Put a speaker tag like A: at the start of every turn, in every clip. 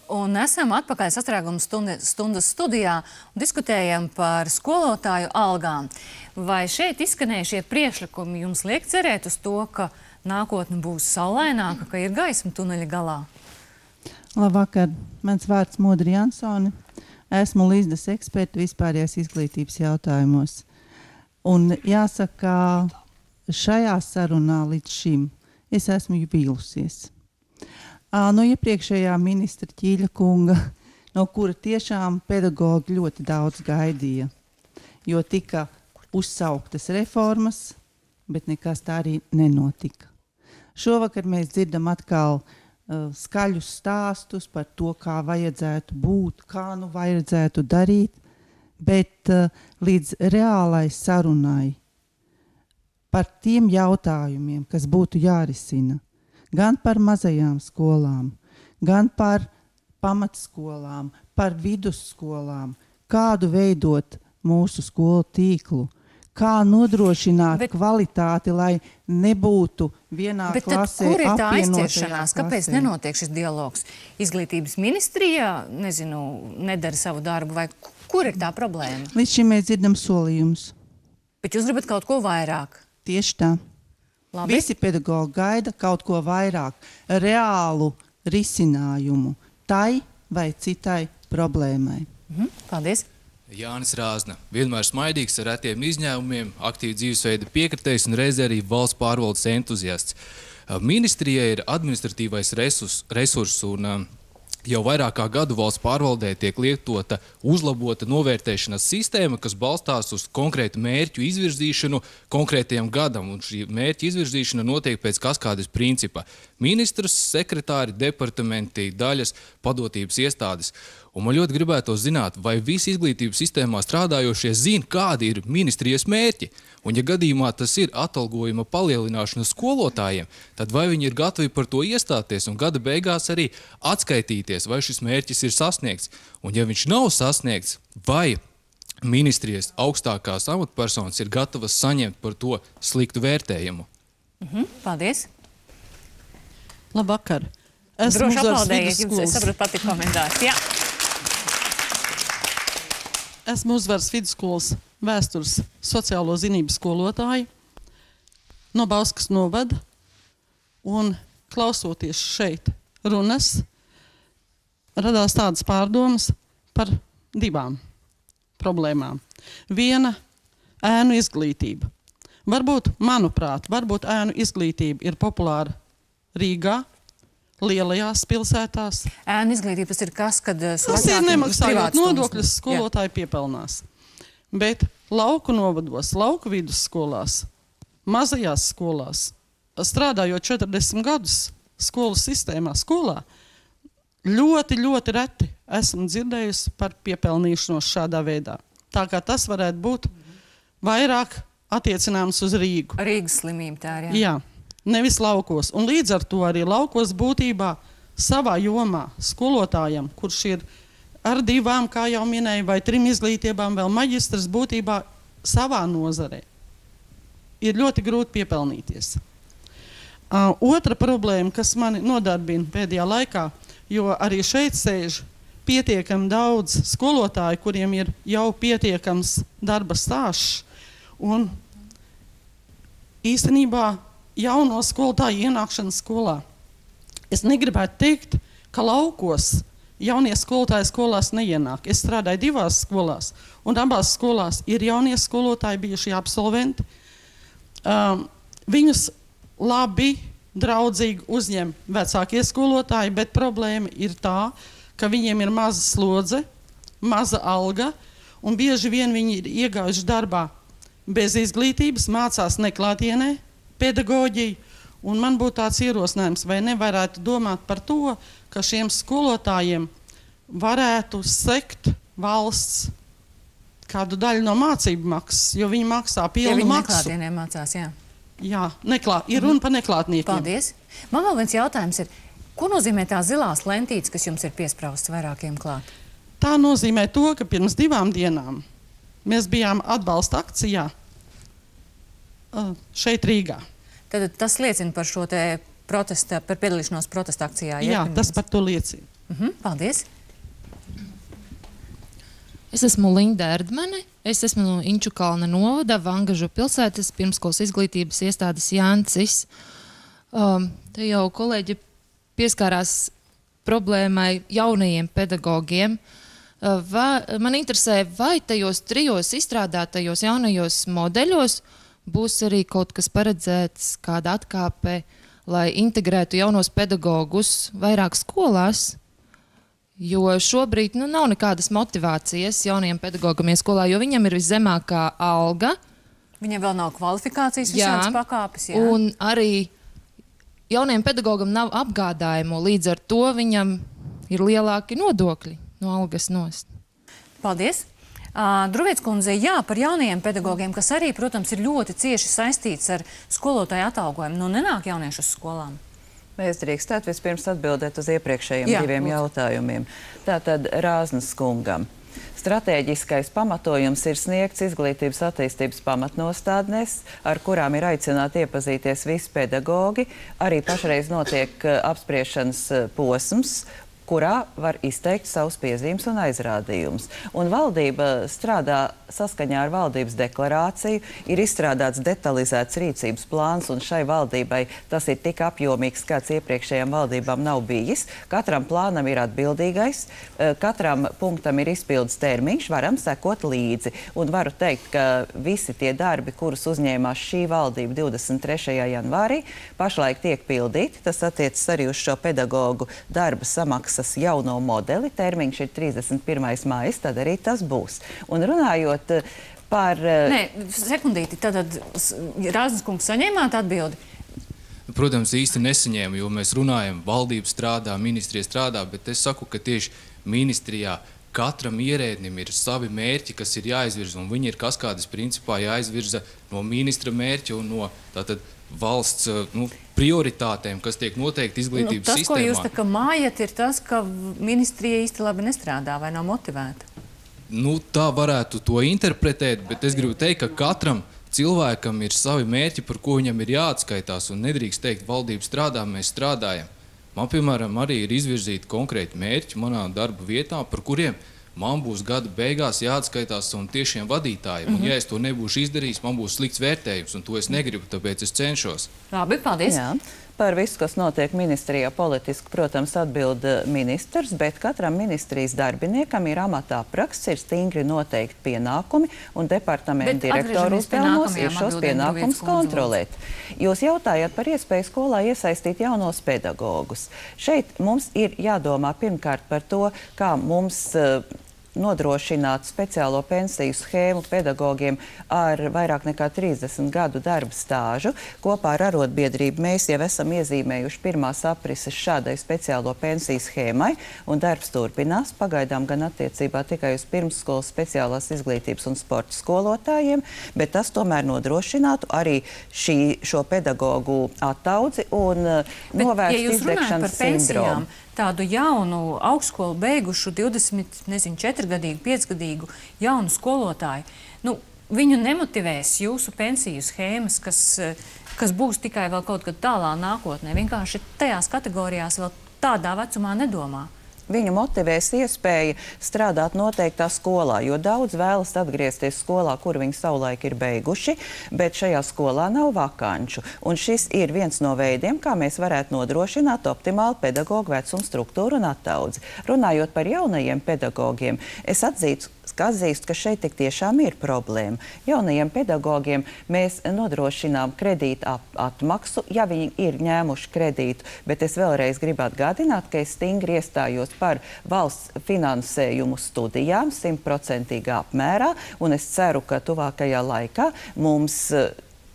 A: Un esam atpakaļ sastrēguma stundas studijā un diskutējam par skolotāju algām. Vai šeit izskanējušie priekšlikumi jums liek cerēt uz to, ka nākotne būs saulaināka, ka ir gaisma tuneļa galā?
B: Labvakar, mans vārds Modri Jansoni. Esmu Līsdas eksperta vispārējās izglītības jautājumos. Un jāsaka, šajā sarunā līdz šim es esmu vīlusies. No iepriekšējā ministra Ķīļa kunga, no kura tiešām pedagogi ļoti daudz gaidīja, jo tika uzsauktas reformas, bet nekas tā arī nenotika. Šovakar mēs dzirdam atkal skaļus stāstus par to, kā vajadzētu būt, kā nu vajadzētu darīt, bet līdz reālai sarunai par tiem jautājumiem, kas būtu jārisina, gan par mazajām skolām, gan par pamatskolām, par vidusskolām, kādu veidot mūsu skolu tīklu, kā nodrošināt kvalitāti, lai nebūtu vienā klasē apvienotajā klasē. Bet kur ir tā aizķeršanās? Kāpēc nenotiek šis dialogs? Izglītības ministrijā, nezinu, nedara savu darbu, vai kur ir tā problēma? Līdz šim mēs dzirdam solījumus. Bet jūs gribat kaut ko vairāk? Tieši tā. Labi. Visi pedagogi gaida kaut ko vairāk, reālu risinājumu tai vai citai problēmai.
A: Paldies.
C: Jānis Rāzna, vienmēr smaidīgs ar retiem izņēmumiem, aktīvi dzīvesveida piekritējs un reizē arī valsts pārvaldes entuziasts. Ministrijai ir administratīvais resurss un jau vairāk kā gadu valsts pārvaldē tiek lietota uzlabota novērtēšanas sistēma, kas balstās uz konkrētu mērķu izvirzīšanu konkrētajam gadam. Un šī mērķa izvirzīšana notiek pēc kaskādes principa. Ministrs, sekretāri, departamenti, daļas, padotības iestādes. Un man ļoti gribētu zināt, vai visi izglītības sistēmā strādājošie zina, kādi ir ministrijas mērķi. Un ja gadījumā tas ir atalgojuma palielināšana skolotājiem, tad vai viņi ir gatavi par to iestāties un gada beigās arī atskaitīties, vai šis mērķis ir sasniegts. Un ja viņš nav sasniegts, vai ministrijas augstākās amatpersonas ir gatavas saņemt par to sliktu vērtējumu?
A: Paldies.
D: Labvakar.
A: Droši aplaudējiet, jums, es saprotu, patīk komentārs. Jā.
D: Esmu Uzvaras vidusskolas vēstures sociālo zinību skolotāja no Bauskas novada, un klausoties šeit runas, radās tādas pārdomas par divām problēmām. Viena – ēnu izglītība. Varbūt, manuprāt, ēnu izglītība ir populāra Rīgā, lielajās pilsētās.
A: Ēnu izglītība tas ir kas, kad
D: tas ir nemaksājot nodokļus, skolotāji piepelnās. Bet lauku novados, lauku vidusskolās, mazajās skolās, strādājot 40 gadus skolu sistēmā, skolā, ļoti, ļoti reti esmu dzirdējusi par piepelnīšanos šādā veidā. Tā kā tas varētu būt vairāk attiecināms uz Rīgu.
A: Rīgas slimība tā ir,
D: jā. Nevis laukos. Un līdz ar to arī laukos būtībā savā jomā skolotājam, kurš ir ar 2, kā jau minēju, vai 3 izglītībām, vēl maģistrs būtībā savā nozarē, ir ļoti grūti piepelnīties. Otra problēma, kas mani nodarbina pēdējā laikā, jo arī šeit sēž pietiekami daudz skolotāju, kuriem ir jau pietiekams darba stāžs, un īstenībā jauno skolotāju ienākšana skolā. Es negribētu teikt, ka laukos jaunie skolotāji skolās neienāk. Es strādāju 2 skolās, un abās skolās ir jaunie skolotāji, bijušie absolventi. Viņus labi, draudzīgi uzņem vecākie skolotāji, bet problēma ir tā, ka viņiem ir maza slodze, maza alga, un bieži vien viņi ir iegājuši darbā bez izglītības, mācās neklātienē, pedagoģiju, un man būtu tāds ierosinājums, vai nevarētu domāt par to, ka šiem skolotājiem varētu sekt valsts kādu daļu no mācību maksas, jo viņi maksā pilnu maksu.
A: Ja viņi neklātienē mācās, jā.
D: Jā, ir runa par neklātniekiem.
A: Paldies. Man vēl viens jautājums ir, ko nozīmē tā zilās lentītes, kas jums ir piespraustas vairākiem klāt?
D: Tā nozīmē to, ka pirms 2 dienām mēs bijām atbalsta akcijā šeit Rīgā.
A: Tad tas liecina par šo te protesta, par piedalīšanos protesta akcijā?
D: Jā, tas par to liecina.
A: Paldies!
E: Es esmu Linda Erdmane, es esmu no Inčukalna novada, Vangažu pilsētas pirmskolas izglītības iestādes Jancis. Te jau kolēģi pieskārās problēmai jaunajiem pedagogiem. Man interesē, vai tajos 3 izstrādātajos jaunajos modeļos būs arī kaut kas paredzēts, kāda atkāpe, lai integrētu jaunos pedagogus vairāk skolās? Jo šobrīd nav nekādas motivācijas jaunajiem pedagogam iet skolā, jo viņam ir viszemākā alga.
A: Viņam vēl nav kvalifikācijas, visādas pakāpes. Jā.
E: Un arī jaunajiem pedagogam nav apgādājumu, līdz ar to viņam ir lielāki nodokļi no algas nost.
A: Paldies! Druvietes kundze, jā, par jaunajiem pedagogiem, kas arī, protams, ir ļoti cieši saistīts ar skolotāju atalgojumu. Nenāk jaunieši uz skolām?
F: Mēs drīkstētu vispirms atbildēt uz iepriekšējiem 2 jautājumiem. Tātad Rāznas kungam. Stratēģiskais pamatojums ir sniegts izglītības attīstības pamatnostādnēs, ar kurām ir aicināti iepazīties visi pedagogi. Arī pašreiz notiek apspriešanas posms, kurā var izteikt savus piezīmes un aizrādījumus. Un valdība strādā saskaņā ar valdības deklarāciju, ir izstrādāts detalizēts rīcības plāns, un šai valdībai tas ir tik apjomīgs, kāds iepriekšējām valdībām nav bijis. Katram plānam ir atbildīgais, katram punktam ir izpildes termiņš, varam sekot līdzi. Un varu teikt, ka visi tie darbi, kurus uzņēmās šī valdība 23. janvārī, pašlaik tiek pildīti. Tas attiecas arī uz šo pedagogu darba samaksas jauno modeli. Termiņš ir 31. mājas, tad arī tas būs. Un runājot par...
A: Nē, sekundīti, tad Rāznas kungs saņēmāt atbildi?
C: Protams, īsti nesaņēmu, jo mēs runājam, valdība strādā, ministrija strādā, bet es saku, ka tieši ministrijā katram ierēdnim ir savi mērķi, kas ir jāizvirza, un viņi ir kaskādas principā jāizvirza no ministra mērķa un no tātad valsts prioritātēm, kas tiek noteikti izglītības sistēmā.
A: Tas, ko jūs tā kā mājat, ir tas, ka ministrija īsti labi nestrādā vai nav motivēta?
C: Tā varētu to interpretēt, bet es gribu teikt, ka katram cilvēkam ir savi mērķi, par ko viņam ir jāatskaitās, un nedrīkst teikt, valdība strādā, mēs strādājam. Man, piemēram, arī ir izvirzīti konkrēti mērķi manā darba vietā, par kuriem man būs gada beigās jāatskaitās un tiešiem vadītājiem. Un, ja es to nebūšu izdarījis, man būs slikts vērtējums, un to es negribu, tāpēc es cenšos.
A: Labi, paldies!
F: Jā. Par visu, kas notiek ministrijā politiski, protams, atbild ministrs, bet katram ministrijas darbiniekam ir amata apraksts, ir stingri noteikti pienākumi, un departamentu direktoru uzdevumos ir šos pienākumus kontrolēt. Jūs jautājat par iespēju skolā iesaistīt jaunos pedagogus. Šeit mums ir jādomā pirmkārt par to, kā mums nodrošināt speciālo pensiju schēmu pedagogiem ar vairāk nekā 30 gadu darba stāžu. Kopā ar arotbiedrību mēs jau esam iezīmējuši pirmās aprises šādai speciālo pensiju schēmai, un darbs turpinās, pagaidām gan attiecībā tikai uz pirmsskolas speciālās izglītības un sporta skolotājiem, bet tas tomēr nodrošinātu arī šo pedagogu attaudzi un novērst izdegšanas sindromu.
A: Tādu jaunu augstskolu beigušu 24-gadīgu, 5-gadīgu jaunu skolotāju, viņu nemotivēs jūsu pensiju schēmas, kas būs tikai vēl kaut kad tālā nākotnē. Vienkārši tajās kategorijās vēl tādā vecumā nedomā.
F: Viņu motivēs iespēja strādāt noteiktā skolā, jo daudz vēlas atgriezties skolā, kur viņi savulaik ir beiguši, bet šajā skolā nav vakanču. Un šis ir viens no veidiem, kā mēs varētu nodrošināt optimālu pedagogu vecumu struktūru un attaudzi. Runājot par jaunajiem pedagogiem, es atzīstu, ka šeit tik tiešām ir problēma. Jaunajiem pedagogiem mēs nodrošinām kredīta atmaksu, ja viņi ir ņēmuši kredītu, bet es vēlreiz gribu atgādināt, ka es stingri iestājos par valsts finansējumu studijām 100% apmērā, un es ceru, ka tuvākajā laikā mums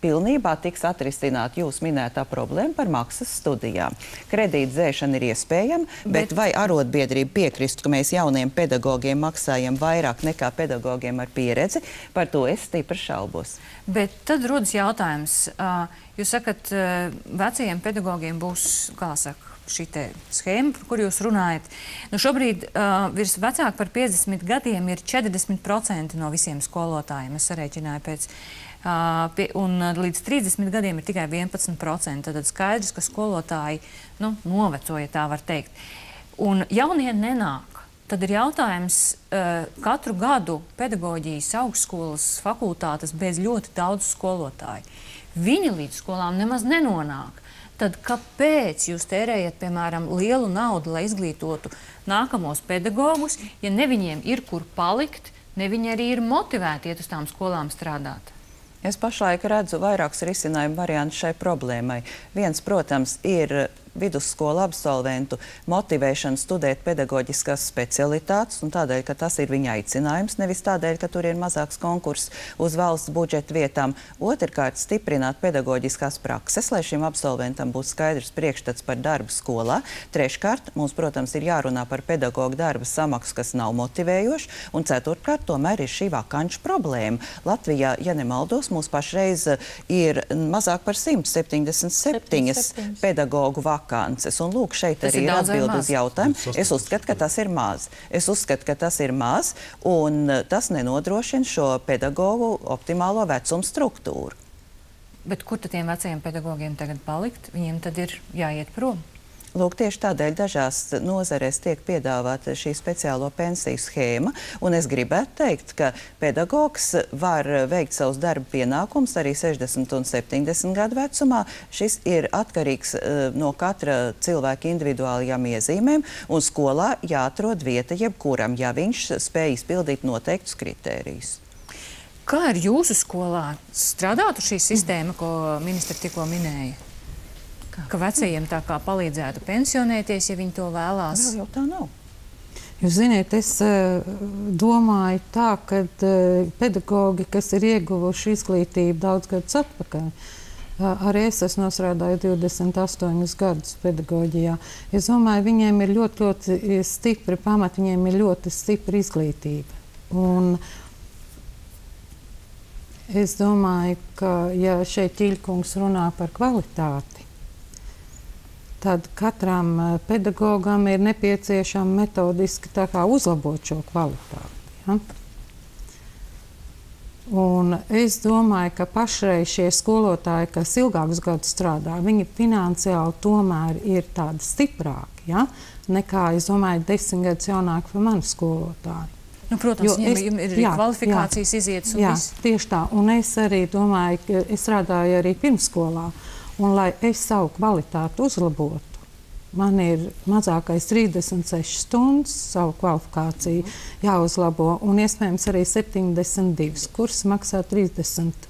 F: pilnībā tiks atrisināt jūs minētā problēma par maksas studijām. Kredīta dzēšana ir iespējama, bet vai arotbiedrība piekristu, ka mēs jauniem pedagogiem maksājam vairāk nekā pedagogiem ar pieredzi, par to es stipri šaubos.
A: Bet tad rodas jautājums. Jūs sakat, vecajiem pedagogiem būs, kā saka, šī schēma, par kur jūs runājat. Šobrīd virs vecāk par 50 gadiem ir 40% no visiem skolotājiem. Es sarēķināju pēc un līdz 30 gadiem ir tikai 11%. Tad skaidrs, ka skolotāji novecoja, tā var teikt. un jaunie nenāk. Tad ir jautājums, katru gadu pedagoģijas augstskolas fakultātes beidz ļoti daudz skolotāju. Viņi līdz skolām nemaz nenonāk. Tad kāpēc jūs tērējat, piemēram, lielu naudu, lai izglītotu nākamos pedagogus, ja ne viņiem ir kur palikt, ne viņi arī ir motivēti iet uz tām skolām strādāt?
F: Es pašlaik redzu vairākus risinājumu variantus šai problēmai. Viens, protams, ir vidusskolu absolventu motivēšana studēt pedagoģiskās specialitātes, un tādēļ, ka tas ir viņa aicinājums, nevis tādēļ, ka tur ir mazāks konkurss uz valsts budžeta vietām. Otrkārt, stiprināt pedagoģiskās prakses, lai šim absolventam būtu skaidrs priekšstats par darbu skolā. Treškārt, mums, protams, ir jārunā par pedagoģu darba samaksu, kas nav motivējoši, un ceturtkārt, tomēr ir šī vakanču problēma. Latvijā, ja nemaldos, mums pašreiz ir mazāk par 177 pedagoģu vakances. Un lūk, šeit arī ir atbilde uz jautājumu. Es uzskatu, ka tas ir maz. Un tas nenodrošina šo pedagoģu optimālo vecumu struktūru.
A: Bet kur tad tiem vecajiem pedagogiem tagad palikt? Viņiem tad ir jāiet prom.
F: Lūk, tieši tādēļ dažās nozarēs tiek piedāvāta šī speciālo pensiju schēma, un es gribētu teikt, ka pedagogs var veikt savus darba pienākumus arī 60 un 70 gadu vecumā. Šis ir atkarīgs no katra cilvēka individuālajām iezīmēm, un skolā jāatrod vieta jebkuram, ja viņš spēj izpildīt noteiktus kritērijus.
A: Kā ir jūsu skolā? Strādātu šī sistēma, ko ministra tikko minēja? Ka vecajiem tā kā palīdzētu pensionēties, ja viņi to vēlās?
F: Jau tā nav.
G: Jūs ziniet, es domāju tā, ka pedagogi, kas ir ieguvuši izglītību daudz gadus atpakaļ, arī es esmu nostrādāju 28 gadus pedagoģijā. Es domāju, viņiem ir ļoti stipri pamati, viņiem ir ļoti stipra izglītība. Un es domāju, ka ja šeit Ķiļkungs runā par kvalitāti, tad katram pedagogam ir nepieciešama metodiski uzlabot šo kvalitāti. Ja? Un es domāju, ka pašreiz šie skolotāji, kas ilgākus gadus strādā, viņi finansiāli tomēr ir tādi stiprāki, ja? Nekā, es domāju, 10 gadus jaunāki par manu skolotāju.
A: Nu, protams, viņiem ir arī kvalifikācijas izietas un viss.
G: Tieši tā. Un es arī domāju, ka es strādāju arī pirmsskolā. Un, lai es savu kvalitāti uzlabotu, man ir mazākais 36 stundas savu kvalifikāciju jāuzlabo, un iespējams arī 72 kursi maksā 30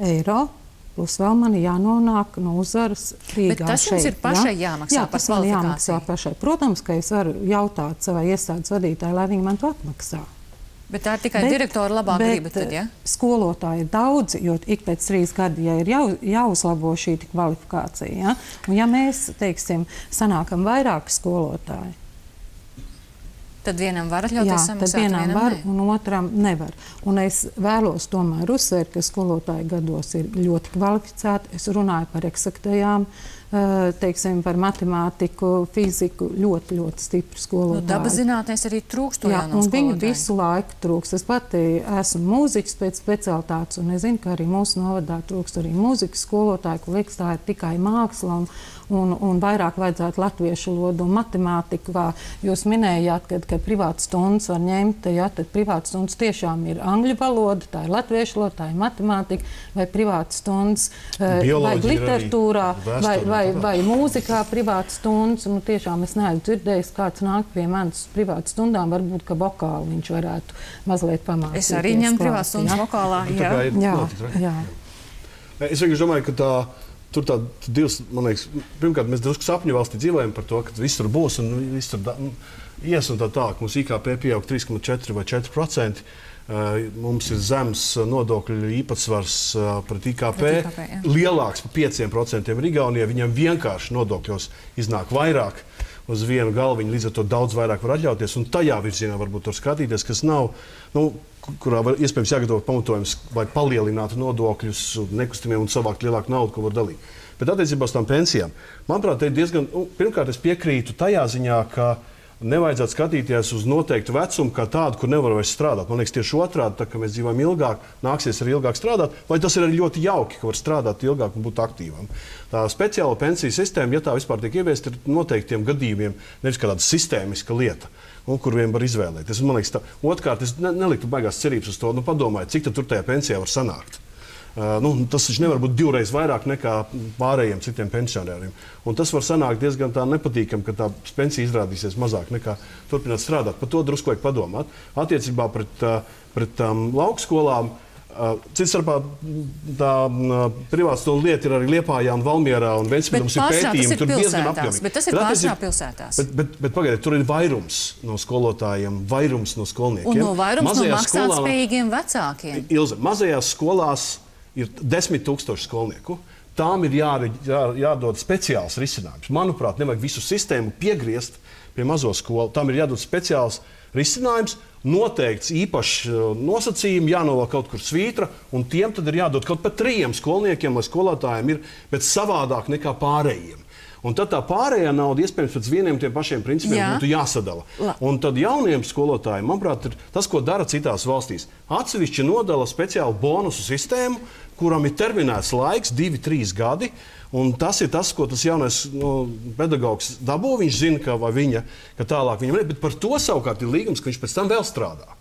G: eiro. Plus vēl man jānonāk no uzvaras Rīgā.
A: Bet tas jums ir pašai jāmaksā par kvalifikāciju? Jā, tas man jāmaksā pašai.
G: Protams, ka es varu jautāt savai iestādes vadītājai, lai viņi man to atmaksā.
A: Bet tā ir tikai direktora labā griba tad, ja?
G: Skolotāji ir daudz, jo ik pēc 3 gadi ja ir jāuzlabo šī kvalifikācija. Ja? Un ja mēs, teiksim, sanākam vairāk skolotāji,
A: tad vienam var atļauties samaksāt,
G: tad vienam var un otram nevar. Un es vēlos tomēr uzsvērt, ka skolotāji gados ir ļoti kvalificēti. Es runāju par eksaktajām, teiksim, par matemātiku, fiziku, ļoti stipru skolotāju.
A: Dabas zinātnēs arī trūkst to jauno skolotāju.
G: Un viņu visu laiku trūkst. Es pati esmu mūziķis pēc specialitātes, un es zinu, ka arī mūsu novadā trūkst arī mūzikas skolotāju, kur liekas, tā ir tikai māksla, un vairāk vajadzētu latviešu valodu un matemātiku. Jūs minējāt, ka privātas stundas var ņemt, ja, tad privātas stundas tiešām ir angļu valoda, tā ir latviešu valoda, tā ir matemātika, vai privātas stundas vai literatūrā, vai mūzikā privātas stundas. Un tiešām es neesmu dzirdējis, kāds nāk pie manas privātas stundām, varbūt, ka vokāli viņš varētu mazliet pamācīties.
A: Es arī ņemu privātas stundas vokālā.
G: Jā.
H: Es vienkārši domāju, ka tur tādi divas, man liekas, pirmkārt, mēs drusku sapņu valstī dzīvojam par to, ka viss tur būs un viss tur ies un tā, ka mums IKP pieaug 3,4 vai 4%. Mums ir zems nodokļu īpatsvars pret IKP, lielāks par 5% ir Igaunijā. Viņam vienkārši nodokļos iznāk vairāk uz vienu galviņu, līdz ar to daudz vairāk var atļauties. Un tajā virzienā varbūt tur skatīties, kas nav, kurā var iespējams jāgatavo pamatojums, lai palielinātu nodokļus nekustamiem un savākt lielāku naudu, ko var dalīt. Bet attiecībā uz tām pensijām, manuprāt, te ir diezgan, pirmkārt, es piekrītu tajā ziņā, ka nevajadzētu skatīties uz noteiktu vecumu kā tādu, kur nevar vairs strādāt. Man liekas, tieši otrādi, tā kā mēs dzīvojam ilgāk, nāksies arī ilgāk strādāt, vai tas ir arī ļoti jauki, ka var strādāt ilgāk un būt aktīvam. Tā speciāla pensiju sistēma, ja tā vispār tiek ieviesta, ir noteiktiem gadījumiem, nevis kā tāda sistēmiska lieta, kur vien var izvēlēties. Man liekas, otrkārt, es neliktu baigās cerības uz to, padomājiet, cik tad tur tajā pensijā var sanākt. Tas taču nevar būt 2 reizes vairāk nekā pārējiem citiem pensionāriem. Un tas var sanākt diezgan tā nepatīkam, ka tā pensija izrādīsies mazāk nekā turpināt strādāt. Par to drusku vajag padomāt. Attiecībā pret laukskolām, cits starpā tā privātstundu lieta ir arī Liepājā un Valmierā un Ventspilī. Mums ir pētījumi, tur diezgan apjomīgi.
A: Bet tas ir pārsvarā pilsētās.
H: Bet pagaidiet, tur ir vairums no skolotājiem, vairums no skolniekiem.
A: Un no vairums no maksātspējīgiem vecākiem.
H: Ilze, mazajās skolās ir 10 000 skolnieku. Tām ir jādod speciāls risinājums. Manuprāt, nevajag visu sistēmu piegriezt pie mazo skolu. Tām ir jādod speciāls risinājums, noteikts īpašs nosacījumi, jānovēl kaut kur svītra, un tiem tad ir jādod kaut pat 3 skolniekiem, lai skolotājiem ir, bet savādāk nekā pārējiem. Un tad tā pārējā nauda iespējams pēc vieniem tiem pašiem principiem būtu jāsadala. Un tad jauniem skolotājiem, manuprāt, ir tas, ko dara citās valstīs. Atsevišķi nodala speciālu bonusu sistēmu, kuram ir terminēts laiks 2-3 gadi. Un tas ir tas, ko tas jaunais pedagogs dabū. Viņš zina, ka vai viņa, ka tālāk viņam ir. Bet par to savukārt ir līgums, ka viņš pēc tam vēl strādā.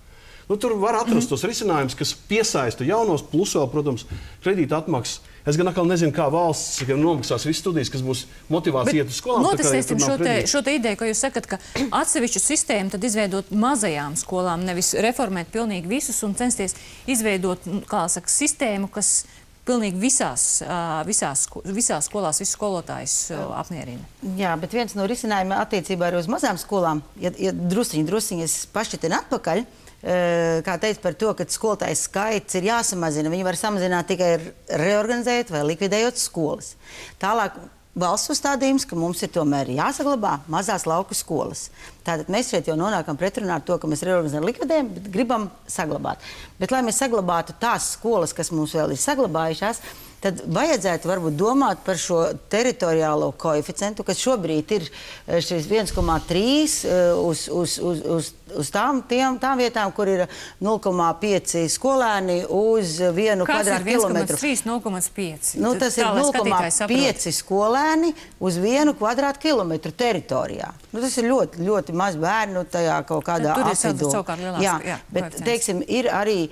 H: Tur var atrast tos risinājumus, kas piesaista jaunos, plus vēl, protams, kredīta atmaksas. Es gan atkal nezinu, kā valsts nomaksās visas studijas, kas būs motivācija iet uz skolām.
A: Notestēsim šo te ideju, ko jūs sakat, ka atsevišķu sistēmu tad izveidot mazajām skolām, nevis reformēt pilnīgi visus un censties izveidot, kā saka, sistēmu, kas pilnīgi visās skolās, visus skolotājus apmierina.
I: Jā, bet viens no risinājumiem attiecībā arī uz mazām skolām, ja drusiņi es pašķitinu atpakaļ, kā teica par to, ka skolotājs skaits ir jāsamazina. Viņi var samazināt tikai reorganizējot vai likvidējot skolas. Tālāk valsts uzstādījums, ka mums ir tomēr jāsaglabā mazās lauku skolas. Tātad mēs šeit jau nonākam pretrunā ar to, ka mēs reorganizējam, likvidējam, bet gribam saglabāt. Bet, lai mēs saglabātu tās skolas, kas mums vēl ir saglabājušās, tad vajadzētu varbūt domāt par šo teritoriālo koeficientu, kas šobrīd ir šis 1,3 uz tām vietām, kur ir 0,5 skolēni uz 1 kvadrātkilometru.
A: Kas ir 1,3, 0,5?
I: Tas ir 0,5 skolēni uz 1 kvadrātkilometru teritorijā. Tas ir ļoti, ļoti maz bērnu tajā kaut kādā apvidū. Jā, bet, teiksim, ir arī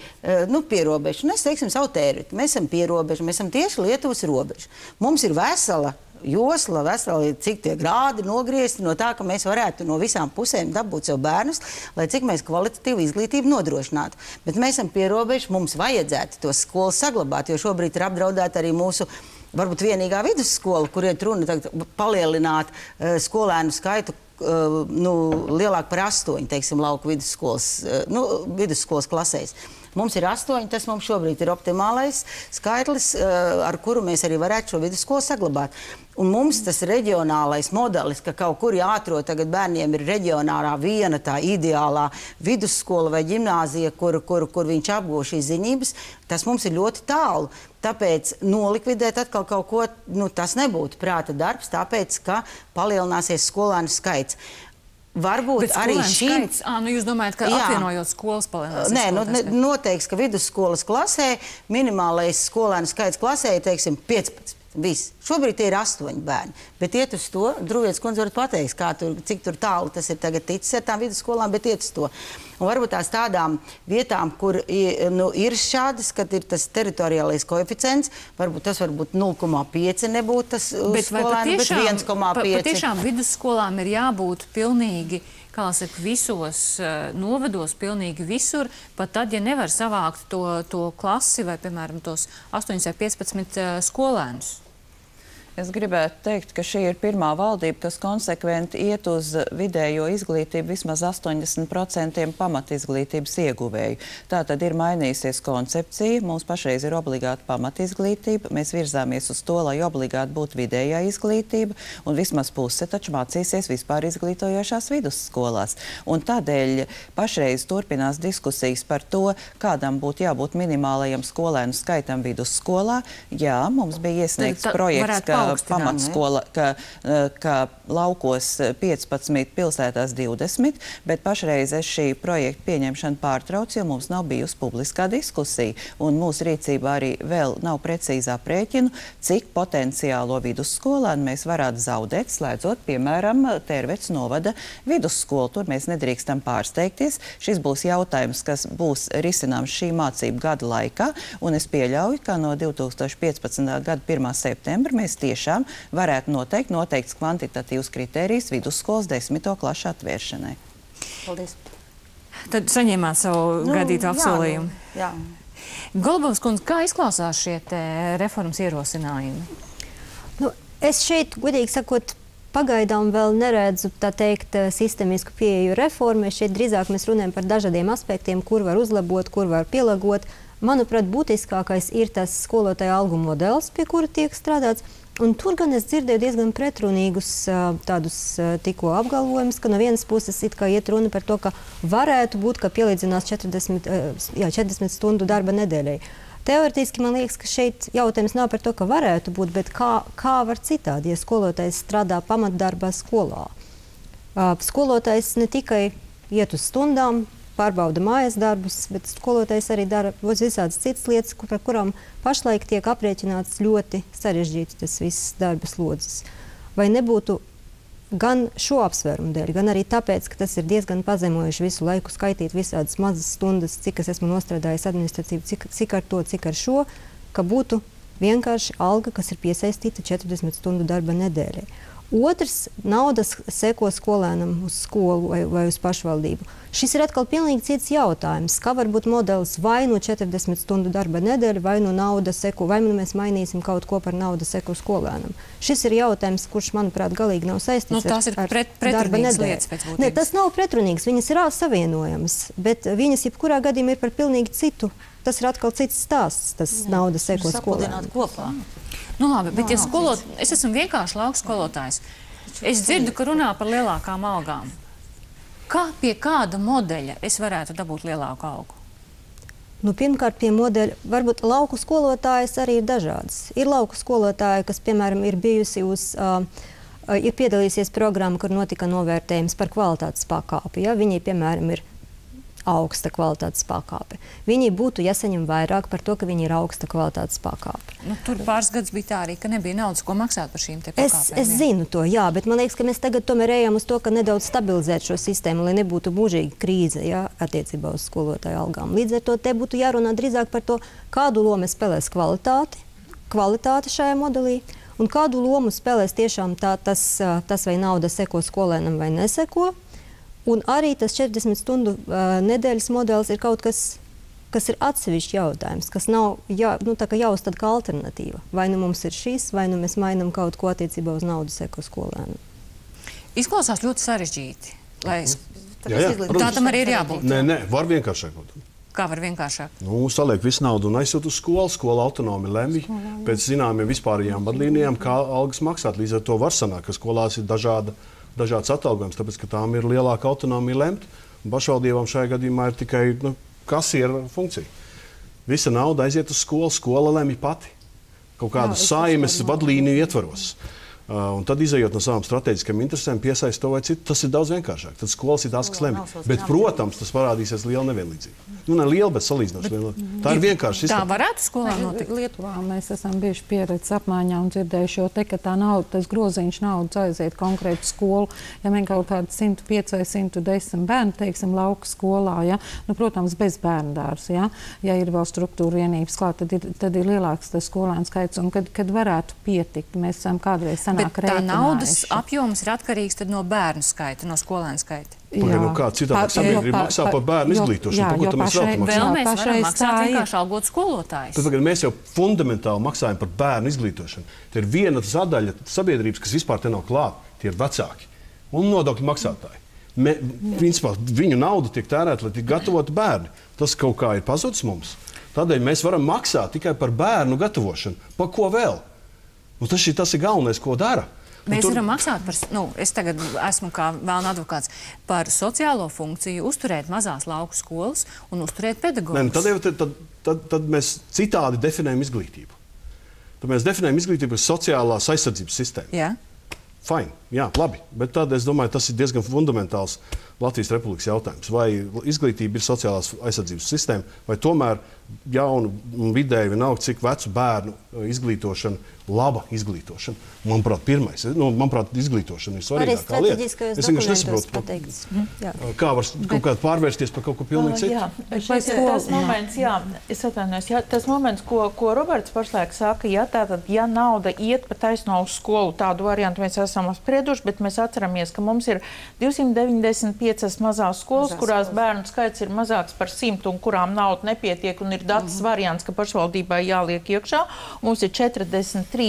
I: pierobežu. Un es teiksim savu teritoriju. Mēs esam pierobežu, mēs esam tieši Lietuvas robeža. Mums ir vesela josla, veseli cik tie grādi nogriezti no tā, ka mēs varētu no visām pusēm dabūt sev bērnus, lai cik mēs kvalitatīvu izglītību nodrošinātu. Bet mēs esam pierobežu, mums vajadzētu tos skolas saglabāt, jo šobrīd ir apdraudēta arī mūsu varbūt vienīgā vidusskola, kur iet runa palielināt skolēnu skaitu lielāk par 8, teiksim, lauku vidusskolas klasēs. Mums ir 8, tas mums šobrīd ir optimālais skaitlis, ar kuru mēs arī varētu šo vidusskolu saglabāt. Un mums tas reģionālais modelis, ka kaut kur jāatrod tagad bērniem ir reģionārā viena tā ideālā vidusskola vai ģimnāzija, kur viņš apgūst šīs zinības, tas mums ir ļoti tālu. Tāpēc nolikvidēt atkal kaut ko, tas nebūtu prāta darbs, tāpēc, ka palielināsies skolēnu skaits. Varbūt arī šīm...
A: Jūs domājat, ka apvienojot skolas palielināsies?
I: Nē, noteikts, ka vidusskolas klasē minimālais skolēnu skaits klasē ir, teiksim, 15. Viss. Šobrīd tie ir 8 bērni, bet iet uz to, Druvietes kundze var pateikt, cik tur tālu tas ir tagad ticis ar tām vidusskolām, bet iet uz to. Un varbūt tās tādām vietām, kur ir šādas, kad ir tas teritoriālais koeficients, varbūt tas varbūt 0,5 nebūtu tas skolēnu, bet 1,5.
A: Patiešām vidusskolām ir jābūt pilnīgi, kā saka, visos novados, pilnīgi visur, pat tad, ja nevar savākt to klasi vai, piemēram, tos 8 vai 15 skolēnus.
F: Es gribētu teikt, ka šī ir pirmā valdība, kas konsekventi iet uz vidējo izglītību vismaz 80% pamatizglītības ieguvēju. Tā tad ir mainījusies koncepcija, mums pašreiz ir obligāta pamatizglītība, mēs virzāmies uz to, lai obligāti būtu vidējā izglītība, un vismaz puse taču mācīsies vispār izglītojošās vidusskolās. Un tādēļ pašreiz turpinās diskusijas par to, kādam būtu jābūt minimālajam skolēnu skaitam vidusskolā. Jā, mums bija iesniegts projekts, ka pamatskola, ka laukos 15, pilsētās 20, bet pašreiz es šī projekta pieņemšanu pārtraucu, jo mums nav bijusi publiskā diskusija. Un mūsu rīcībā arī vēl nav precīzā aprēķinu, cik potenciālo vidusskolānu mēs varētu zaudēt, slēdzot, piemēram, Tērvetes novada vidusskolu. Tur mēs nedrīkstam pārsteigties. Šis būs jautājums, kas būs risināms šī mācību gada laikā, un es pieļauju, ka no 2015. gada 1. septembra mēs tiešām varētu noteikt noteikts kvantitatīvs kritērijs vidusskolas 10. klašu atvēršanai.
I: Paldies.
A: Tad saņēmāt savu gaidītu apsolījumu.
I: Jā.
A: Golubovs kundze, kā izklausās šie reformas ierosinājumi?
J: Nu, es šeit, godīgi sakot, pagaidām vēl neredzu, tā teikt, sistemisku pieeju reformai. Šeit drīzāk mēs runājam par dažādiem aspektiem, kur var uzlabot, kur var pielāgot. Manuprāt, būtiskākais ir tas skolotāja algu modelis, pie kura tiek strādāts. Un tur gan es dzirdēju diezgan pretrunīgus tādus tikko apgalvojumus, ka no vienas puses it kā iet runa par to, ka varētu būt, ka pielīdzinās 40 stundu darba nedēļai. Teoretiski man liekas, ka šeit jautājums nav par to, ka varētu būt, bet kā var citādi, ja skolotājs strādā pamatdarbā skolā. Skolotājs ne tikai iet uz stundām, pārbauda mājas darbus, bet skolotājs arī dara visādas citas lietas, par kurām pašlaik tiek aprēķināts ļoti sarežģīts tas viss darba slodzes. Vai nebūtu gan šo apsvērumu dēļ, gan arī tāpēc, ka tas ir diezgan pazemojuši visu laiku skaitīt visādas mazas stundas, cik es esmu nostrādājis administratīvi, cik ar to, cik ar šo, ka būtu vienkārši alga, kas ir piesaistīta 40 stundu darba nedēļai. Otrs, naudas seko skolēnam uz skolu vai uz pašvaldību. Šis ir atkal pilnīgi cits jautājums. Kā var būt modelis vai no 40 stundu darba nedēļa, vai no nauda seko, vai nu mēs mainīsim kaut ko par nauda seko skolēnam. Šis ir jautājums, kurš, manuprāt, galīgi nav saistīts ar darba nedēļu. Ne, tas nav pretrunīgs, viņas ir savienojamas, bet viņas jebkurā gadījumā ir par pilnīgi citu. Tas ir atkal cits stāsts, tas nauda seko skolēnam.
A: Nu labi, bet ja es esmu vienkārši lauku skolotājs, es dzirdu, ka runā par lielākām algām. Pie kāda modeļa es varētu dabūt lielāku algu?
J: Nu, pirmkārt, pie modeļa, varbūt lauku skolotājas arī ir dažādas. Ir lauku skolotāji, kas, piemēram, ir bijusi ir piedalīsies programma, kur notika novērtējums par kvalitātes pakāpi. Ja? Viņi, piemēram, ir augsta kvalitātes pakāpe. Viņi būtu jāsaņem vairāk par to, ka viņi ir augsta kvalitātes pakāpe.
A: Nu, tur pāris gadus bija tā arī, ka nebija naudas, ko maksāt par šīm te pakāpēm.
J: Es zinu to, jā, bet man liekas, ka mēs tagad tomēr ejam uz to, ka nedaudz stabilizēt šo sistēmu, lai nebūtu mūžīga krīze, jā, attiecībā uz skolotāju algām. Līdz ar to te būtu jārunā drīzāk par to, kādu lomu spēlēs kvalitāte šajā modelī, un kādu lomu spēlēs tiešām tas vai nauda seko skolēnam vai neseko. Un arī tas 40 stundu nedēļas modelis ir kaut kas, kas ir atsevišķi jautājums, kas nav jāuzstāda kā alternatīva. Vai nu mums ir šis, vai nu mēs mainām kaut ko attiecībā uz naudu seko skolēnu.
A: Izklausās ļoti sarežģīti.
H: Tā
A: tam arī ir jābūt.
H: Nē, var vienkāršāk būt.
A: Kā var vienkāršāk?
H: Nu, saliek visu naudu un aizsūt uz skolu. Skola autonomi lemj pēc zināmiem vispārējām vadlīnijām, kā algas maksāt. Līdz ar to var sanākt, ka skolās ir dažāds atalgojums, tāpēc, ka tām ir lielāka autonomija lemt. Pašvaldībām šajā gadījumā ir tikai kasiera funkcija. Visa nauda aiziet uz skolu, skola lemj pati. Kaut kādas saimes vadlīniju ietvaros. Un tad, izejot no savām strateģiskām interesēm, piesaist to vai citu, tas ir daudz vienkāršāk. Tad skolas ir tās, kas lemj. Bet, protams, tas parādīsies liela nevienlīdzība. Nu, ne liela, bet salīdzinoši liela. Tā ir vienkārši sistēma.
A: Tā varētu skolā notikt.
G: Lietuvā mēs esam bieži pieredzes apmaiņā un dzirdējuši, ka tā nauda, tas groziņš naudas aiziet konkrētu skolu. Ja mēs kaut kādi 105 vai 110 bērni, teiksim, lauka skolā, ja? Nu, protams, bez bērnu dārza, ja ir vēl struktūra vienības klāt, tad ir lielāks tas skolēnu skaits. Un kad varētu pietikt, mēs esam kādreiz
A: Bet tā naudas apjoms ir atkarīgs no bērnu skaita, no skolēnu skaita.
H: Kā citādi sabiedrība maksā par bērnu izglītošanu, par ko mēs
A: vēl mēs varam maksāt vienkārši algot skolotājus.
H: Tad mēs jau fundamentāli maksājam par bērnu izglītošanu. Te ir viena sadaļa sabiedrības, kas vispār te nav klāta. Tie ir vecāki un nodokļu maksātāji. Principā viņu nauda tiek tērēta, lai tik gatavotu bērni. Tas kaut kā ir pazudis mums. Tādēļ mēs varam maksāt tikai par bērnu gatavošanu. Par ko vēl? Tas ir galvenais, ko dara.
A: Mēs varam maksāt par, es tagad esmu kā vēlna advokāts, par sociālo funkciju, uzturēt mazās lauku skolas un uzturēt pedagogus.
H: Tad mēs citādi definējam izglītību. tad mēs definējam izglītību kā sociālās aizsardzības sistēmu.
A: Jā.
H: Fine, jā, labi, bet tad es domāju, tas ir diezgan fundamentāls Latvijas Republikas jautājums. Vai izglītība ir sociālās aizsardzības sistēma, vai tomēr jaunu un vidēji vienalga, cik vecu bērnu izglītošana, laba izglītošana. Manuprāt, pirmais, manuprāt, izglītošana ir svarīgākā lieta. Es vienkārši nesaprotu, kā var kaut kādā pārvērsties par kaut ko pilnīgi citu.
K: Tas moments, es atvainojos, tas moments, ko Roberts pašlaik saka, tātad, ja nauda iet pa taisno uz skolu, tādu variantu mēs esam apsprieduši, bet mēs atceramies, ka mums ir 295 mazās skolas, kurās bērnu skaits ir mazāks par 100 un kurām nauda nepietiek un ir datas variants, ka pašvaldībai jāliek iekšā. Mums ir 43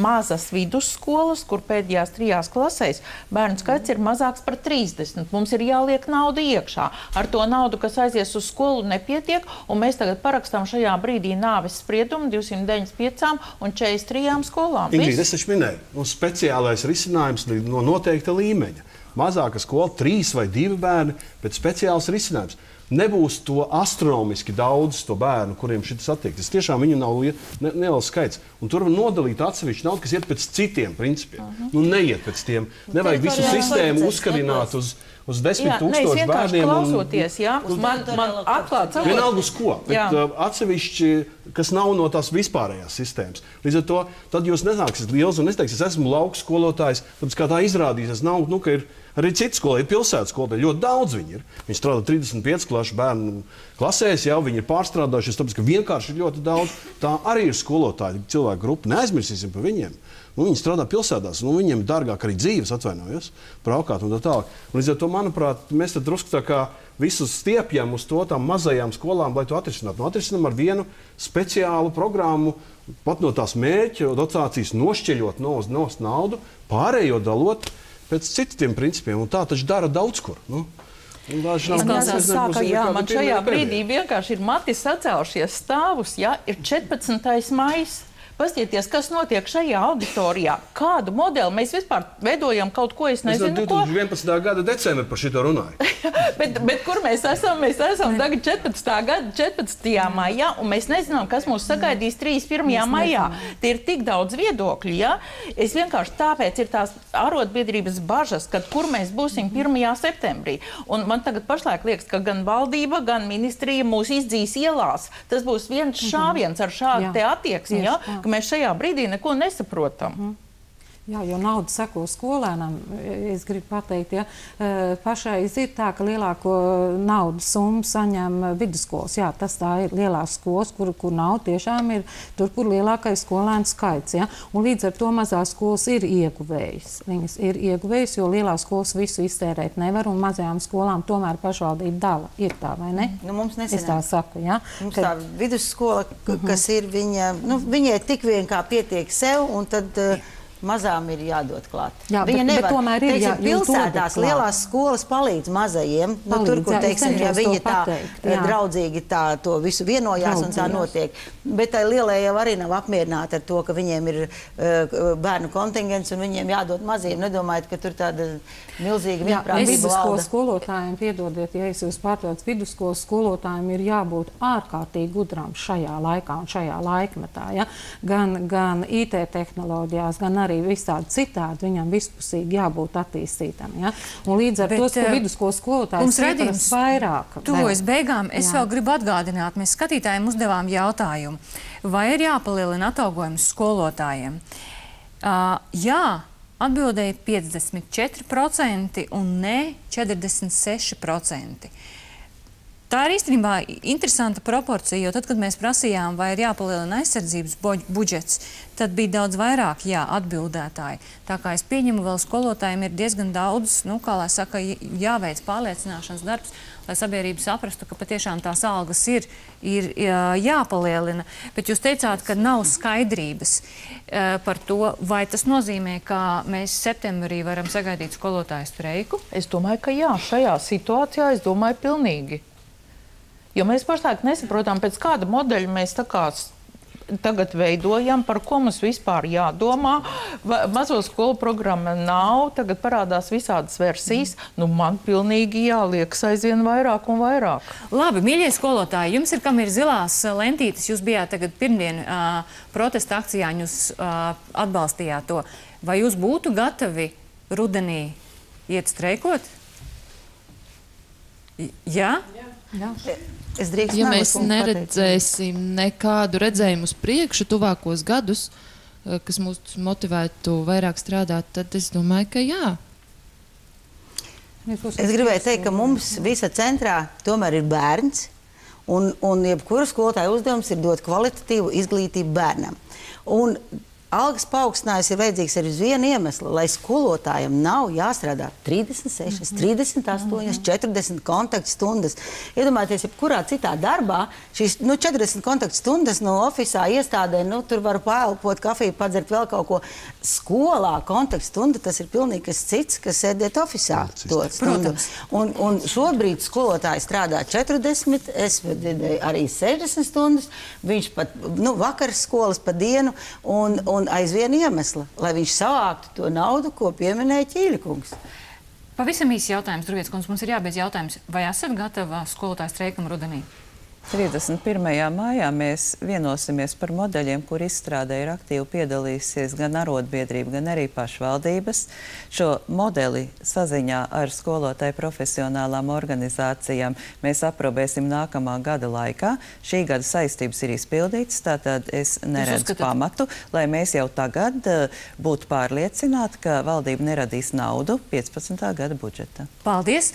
K: mazas vidusskolas, kur pēdējās 3 klasēs bērnu skaits ir mazāks par 30. Mums ir jāliek nauda iekšā. Ar to naudu, kas aizies uz skolu, nepietiek, un mēs tagad parakstām šajā brīdī nāves spriedumu 295 un 43 skolām.
H: Ingrid, es taču minēju, speciālais risinājums no noteikta līmeņa. Mazāka skola, 3 vai 2 bērni, bet speciāls risinājums. Nebūs to astronomiski daudz to bērnu, kuriem šitas attiek. Tas tiešām viņu nav neliels skaits. Un tur var nodalīt atsevišķi naudu, kas iet pēc citiem principiem. Neiet pēc tiem. Nevajag visu sistēmu uzkarināt uz 10 000 bērniem.
K: Klausoties, man atklāt sakot.
H: Vienalga uz ko, bet atsevišķi, kas nav no tās vispārējās sistēmas. Līdz ar to, tad jūs nenāksiet liels un neteiksiet, es esmu lauku skolotājs, tāpēc kā tā izrādīsies, nav, ka ir arī citas skola, ir pilsētas skola, ļoti daudz viņi ir. Viņi strādā 35 klašu bērnu klasēs, viņi ir pārstrādājušies, tāpēc, ka vienkārši ir ļoti daudz. Tā arī ir skolotāji, cilvēku grupa, neaizmirsīsim par viņiem. Viņi strādā pilsētās, viņiem ir dārgāk arī dzīves, atvainojos, braukāt un tā tālāk. Līdz ar to, manuprāt, mēs tad drusku tā kā visus stiepjam uz to tām mazajām skolām, lai to atrisinātu. Atrisinām ar vienu speciālu programmu, pat no tās mērķa dotācijas nošķeļot nost naudu, pārējo dalot pēc citiem principiem, un tā taču dara daudz kur.
K: Man šajā brīdī vienkārši ir mati sacēlušies stāvus, ir 14. maijs. Pastieties, kas notiek šajā auditorijā. Kādu modeli mēs vispār veidojam kaut ko, es nezinu, ko.
H: 2011. gada decembri par šito runāju.
K: bet kur mēs esam? Mēs esam tagad 14. gada 14. maijā, un mēs nezinām, kas mūs sagaidīs 31. maijā. Tie ir tik daudz viedokļu, Es vienkārši tāpēc ir tās arotbiedrības bažas, kad kur mēs būsim 1. septembrī. Un man tagad pašlaik liekas, ka gan valdība, gan ministrija mūs izdzīs ielās. Tas būs viens šāviens ar šādu te attieksmi, ka mēs šajā brīdī neko nesaprotam.
G: Jā, jo nauda seko skolēnam, es gribu pateikt, pašreiz ir tā, ka lielāko naudas summu saņem vidusskolas. Jā, tas tā ir lielās skolas, kur nauda tiešām ir tur, kur lielākais skolēnu skaits. Un līdz ar to mazās skolas ir ieguvējas. Viņas ir ieguvējas, jo lielās skolas visu iztērēt nevar, un mazajām skolām tomēr pašvaldība dala. Ir tā, vai ne?
I: Mums nesanāk.
G: Es tā saku,
I: Mums tā vidusskola, kas ir viņai tik vien kā pietiek sev, un tad mazām ir jādod klāt.
G: Jā, bet tomēr ir
I: pilsētās lielās skolas palīdz mazajiem. Tur, kur, teiksim, ja viņi tā draudzīgi to visu vienojās un tā notiek. Bet tai lielai jau arī nav apmierināti ar to, ka viņiem ir bērnu kontingents un viņiem jādod maziem. Nedomājat, ka tur tāda milzīga vienprātība valda.
G: Vidusskolas skolotājiem, piedodiet, ja es jūs pārtraucu, vidusskolas skolotājiem ir jābūt ārkārtīgi gudram šajā laikā un šajā laikmetā. Gan IT tehnoloģijās, gan arī visādi citādi, viņam vispusīgi jābūt attīstītam. Un līdz ar to, ka vidusskolas skolotājs pieprasa vairāk.
A: Tuvojas beigām, es vēl gribu atgādināt, mēs skatītājiem uzdevām jautājumu, vai ir jāpalielina atalgojums skolotājiem? Jā, atbildēja 54% un ne 46%. Tā ir īstenībā interesanta proporcija, jo tad, kad mēs prasījām, vai ir jāpalielina aizsardzības budžets, tad bija daudz vairāk atbildētāji. Tā kā es pieņemu, vēl skolotājiem ir diezgan daudz, kā lai saka, jāveic pārliecināšanas darbs, lai sabiedrība saprastu, ka patiešām tās algas ir jāpalielina. Bet jūs teicāt, ka nav skaidrības par to, vai tas nozīmē, ka mēs septembrī varam sagaidīt skolotāju streiku?
K: Es domāju, ka jā, šajā situācijā es domāju pilnīgi. Jo mēs pašlaik nesaprotam, pēc kāda modeļa mēs tā kā tagad veidojam, par ko mums vispār jādomā. Mazo skolu programma nav, tagad parādās visādas versijas. Nu, man pilnīgi jāliekas aizvien vairāk un vairāk.
A: Labi, mīļie skolotāji, jums kam ir zilās lentītes, jūs bijāt tagad pirmdien protesta akcijā, jūs atbalstījāt to. Vai jūs būtu gatavi rudenī iet streikot? Jā? Jā.
E: Ja mēs neredzēsim nekādu redzējumu uz priekšu tuvākos gadus, kas mūs motivētu vairāk strādāt, tad es domāju, ka jā.
I: Es gribēju teikt, ka mums visa centrā tomēr ir bērns, un jebkura skolotāja uzdevums ir dot kvalitatīvu izglītību bērnam. Un algas paaugstinājums ir vajadzīgs arī uz vienu iemeslu, lai skolotājiem nav jāstrādā 36, 38, 40 kontaktstundas. Iedomājieties, jebkurā citā darbā šīs 40 kontaktstundas no ofisā iestādē, tur var paelpot kafiju, padzert vēl kaut ko. Skolā kontaktstunda tas ir pilnīgi kas cits, kas sēdēt ofisā.
A: Protams.
I: Un šobrīd skolotāji strādā 40, es dzirdēju arī 60 stundas, viņš pat vakar skolas pa dienu, un aizvien iemesla, lai viņš savāktu to naudu, ko pieminēja Ķīļikungs.
A: Pavisam īsi jautājums, Druvietes kundze, mums ir jābeidz jautājums. Vai esat gatava skolotāju streikam rudenī?
F: 31. maijā mēs vienosimies par modeļiem, kur izstrādē ir aktīvi piedalīsies gan arotbiedrība, gan arī pašvaldības. Šo modeli saziņā ar skolotāju profesionālām organizācijām mēs aprobēsim nākamā gada laikā. Šī gada saistības ir izpildītas, tātad es neredzu pamatu, lai mēs jau tagad būtu pārliecināti, ka valdība neradīs naudu 15. gada budžetā.
A: Paldies!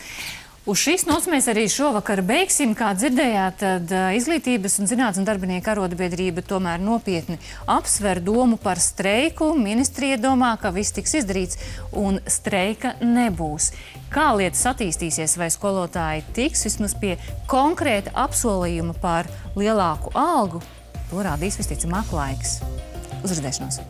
A: Uz šīs nots mēs arī šovakar beigsim. Kā dzirdējāt, tad Izglītības un zinātnes darbinieku arotbiedrība tomēr nopietni apsver domu par streiku. Ministrija domā, ka viss tiks izdarīts un streika nebūs. Kā lietas attīstīsies, vai skolotāji tiks vismaz pie konkrēta apsolījuma par lielāku algu, to rādīs visticamāk laiks. Uz redzēšanos!